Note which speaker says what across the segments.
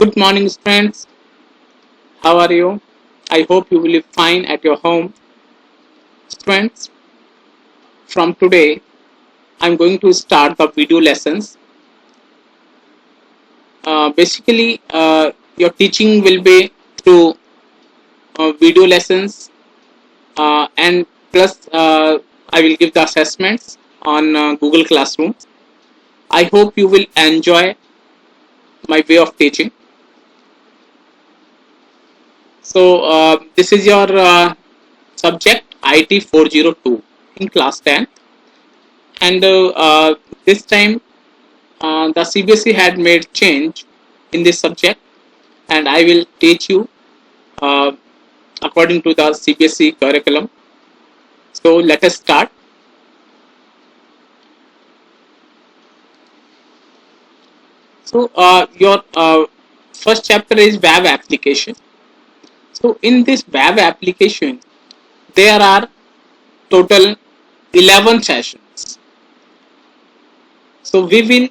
Speaker 1: Good morning, friends. How are you? I hope you will be fine at your home. Friends, from today, I'm going to start the video lessons. Basically, your teaching will be through video lessons and plus I will give the assessments on Google Classroom. I hope you will enjoy my way of teaching. So, this is your subject IT 402 in class 10, and this time the CBSE had made change in this subject, and I will teach you uh, according to the CBSE curriculum. So let us start. So your first chapter is web application. So in this web application, there are total 11 sessions. So we will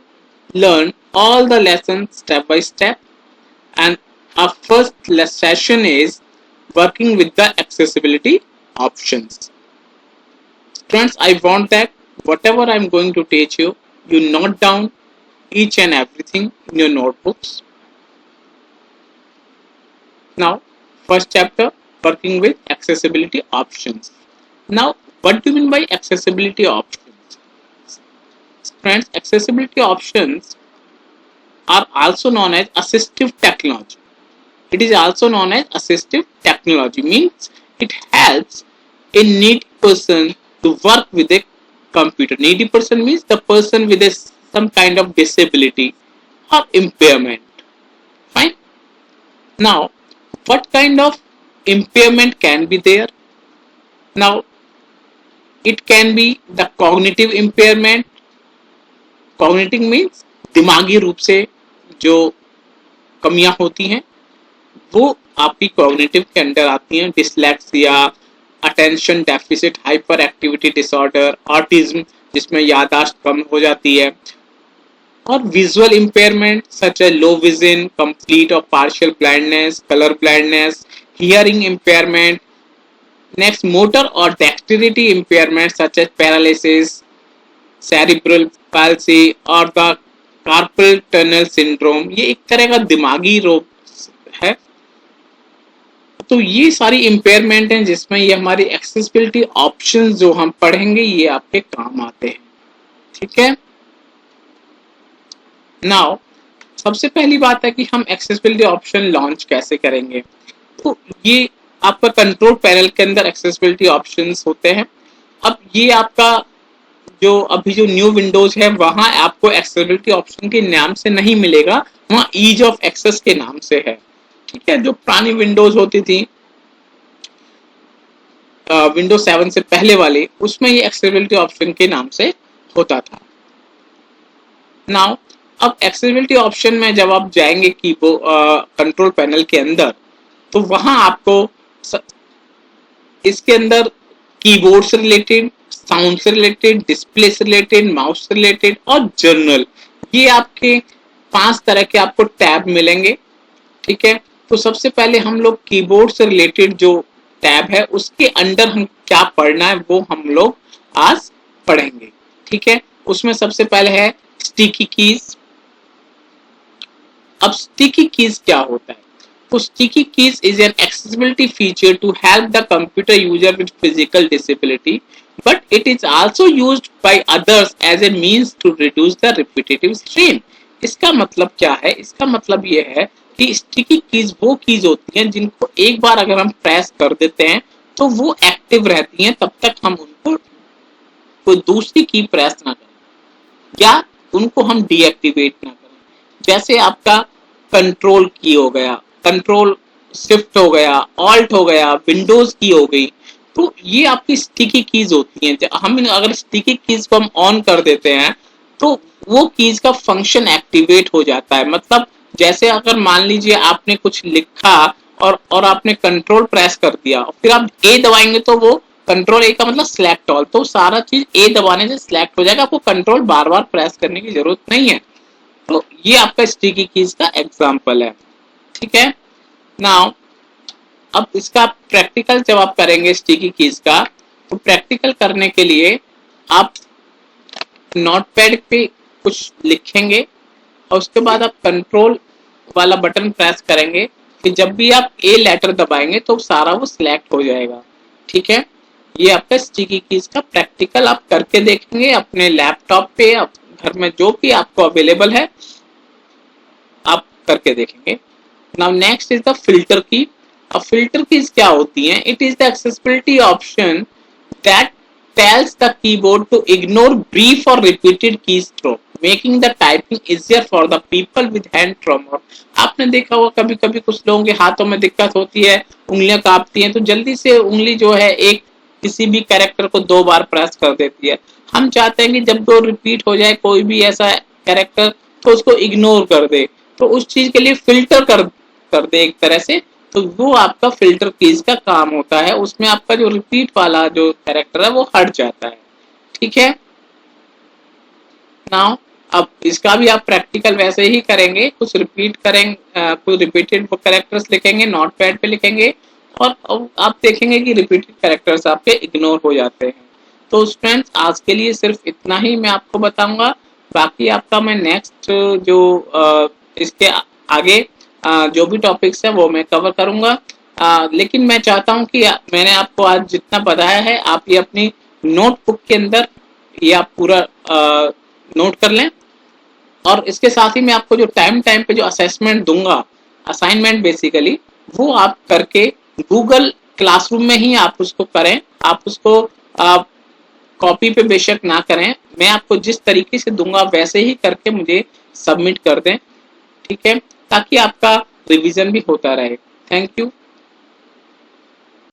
Speaker 1: learn all the lessons step by step, and our first session is working with the accessibility options. Friends, I want that whatever I'm going to teach you, you note down each and everything in your notebooks. Now, first chapter, working with accessibility options. Now, what do you mean by accessibility options? Friends, accessibility options are also known as assistive technology. It is also known as assistive technology, means it helps a needy person to work with a computer. Needy person means the person with some kind of disability or impairment. Fine. Now, what kind of impairment can be there? Now, it can be the cognitive impairment. Cognitive means दिमागी रूप से जो कमियां होती हैं वो आपकी cognitive के अंडर आती हैं. Dyslexia, attention deficit hyperactivity disorder, autism जिसमें याददाश्त कम हो जाती है, और visual impairment such as low vision, complete और partial blindness, colour blindness, hearing impairment. Next, motor और dexterity impairment such as paralysis, cerebral palsy और द कार्पल टनल सिंड्रोम. ये एक तरह का दिमागी रोग है. तो ये सारी इम्पेयरमेंट हैं जिसमें ये हमारी एक्सेसिबिलिटी ऑप्शंस जो हम पढ़ेंगे ये आपके काम आते हैं. ठीक है. नाउ सबसे पहली बात है कि हम एक्सेसिबिलिटी ऑप्शन लॉन्च कैसे करेंगे. तो ये आपका कंट्रोल पैनल के अंदर एक्सेसिबिलिटी ऑप्शंस होते हैं. अब ये आपका जो न्यू विंडोज है वहां आपको एक्सेसिबिलिटी ऑप्शन के नाम से नहीं मिलेगा, वहां ईज ऑफ एक्सेस के नाम से है. ठीक है. जो पुरानी विंडोज होती थी विंडोज 7 से पहले वाली, उसमें ये एक्सेसिबिलिटी ऑप्शन के नाम से होता था. नाउ अब एक्सेसिबिलिटी ऑप्शन में जब आप जाएंगे कंट्रोल पैनल के अंदर, तो वहां आपको इसके अंदर कीबोर्ड से रिलेटेड, साउंड से रिलेटेड, डिस्प्ले से रिलेटेड, माउस से रिलेटेड और जर्नल, ये आपके 5 तरह के आपको टैब मिलेंगे. ठीक है. तो सबसे पहले हम लोग कीबोर्ड से रिलेटेड जो टैब है उसके अंदर हम क्या पढ़ना है वो हम लोग आज पढ़ेंगे. ठीक है. उसमें सबसे पहले है स्टिकी कीज. अब स्टिकी कीज क्या होता है? तो sticky keys is an accessibility feature to help the computer user with physical disability, but it is also used by others as a means to reduce the repetitive strain. इसका मतलब क्या है? इसका मतलब ये है कि स्टिकी कीज वो कीज होती हैं जिनको एक बार अगर हम प्रेस कर देते हैं तो वो एक्टिव रहती हैं तब तक हम उनको कोई दूसरी की प्रेस ना करें या उनको हम डीएक्टिवेट ना करें. जैसे आपका कंट्रोल की हो गया, कंट्रोल शिफ्ट हो गया, ऑल्ट हो गया, विंडोज की हो गई, तो ये आपकी स्टिकी कीज होती हैं. हम अगर स्टिकी कीज को हम ऑन कर देते हैं तो वो कीज का फंक्शन एक्टिवेट हो जाता है. मतलब जैसे अगर मान लीजिए आपने कुछ लिखा और आपने कंट्रोल प्रेस कर दिया, फिर आप ए दबाएंगे तो वो कंट्रोल ए का मतलब सिलेक्ट ऑल, तो सारा चीज ए दबाने से सिलेक्ट हो जाएगा. आपको कंट्रोल बार बार प्रेस करने की जरूरत नहीं है. तो ये आपका स्टिकी कीज का एग्जांपल है. ठीक है। नाउ अब इसका प्रैक्टिकल जब आप करेंगे स्टिकी कीज का, तो प्रैक्टिकल करने के लिए आप नोटपैड पे कुछ लिखेंगे और उसके बाद आप कंट्रोल वाला बटन प्रेस करेंगे कि जब भी आप ए लेटर दबाएंगे तो सारा वो सिलेक्ट हो जाएगा। ठीक है, ये आपका स्टिकी कीज का प्रैक्टिकल आप करके देखेंगे अपने लैपटॉप पे, घर में जो भी आपको अवेलेबल है आप करके देखेंगे। Now next is the filter की। अब फिल्टर कीज क्या होती हैं? It is the accessibility option that tells the keyboard to ignore brief or repeated keystroke, making the typing easier for the people with hand trauma। आपने देखा होगा कभी कभी कुछ लोगों के हाथों में दिक्कत होती है, उंगलियां कांपती हैं, तो जल्दी से उंगली जो है एक किसी भी कैरेक्टर को 2 बार प्रेस कर देती है। हम चाहते हैं कि जब वो रिपीट हो जाए कोई भी ऐसा कैरेक्टर तो उसको इग्नोर कर दे, तो उस चीज के लिए फिल्टर कर दे एक तरह से। तो वो आपका फिल्टर कीज का काम होता है, उसमें आपका जो रिपीट वाला जो कैरेक्टर है वो हट जाता है। ठीक है। नाउ अब इसका भी आप प्रैक्टिकल वैसे ही करेंगे, कुछ रिपीट करेंगे, कुछ रिपीटेड कैरेक्टर्स लिखेंगे, नोटपैड पे लिखेंगे और आप देखेंगे कि रिपीटेड कैरेक्टर्स आपके इग्नोर हो जाते हैं। तो स्टूडेंट्स आज के लिए सिर्फ इतना ही मैं आपको बताऊंगा, बाकी आपका मैं नेक्स्ट जो इसके आगे जो भी टॉपिक्स है वो मैं कवर करूंगा। लेकिन मैं चाहता हूं कि मैंने आपको आज जितना बताया है आप ये अपनी नोटबुक के अंदर ये आप पूरा नोट कर लें, और इसके साथ ही मैं आपको जो टाइम टाइम पे जो असेसमेंट दूंगा, असाइनमेंट बेसिकली, वो आप करके गूगल क्लासरूम में ही आप उसको करें। आप उसको कॉपी पे बेशक ना करें, मैं आपको जिस तरीके से दूंगा वैसे ही करके मुझे सबमिट कर दें। ठीक है, ताकि आपका रिवीजन भी होता रहे। Thank you.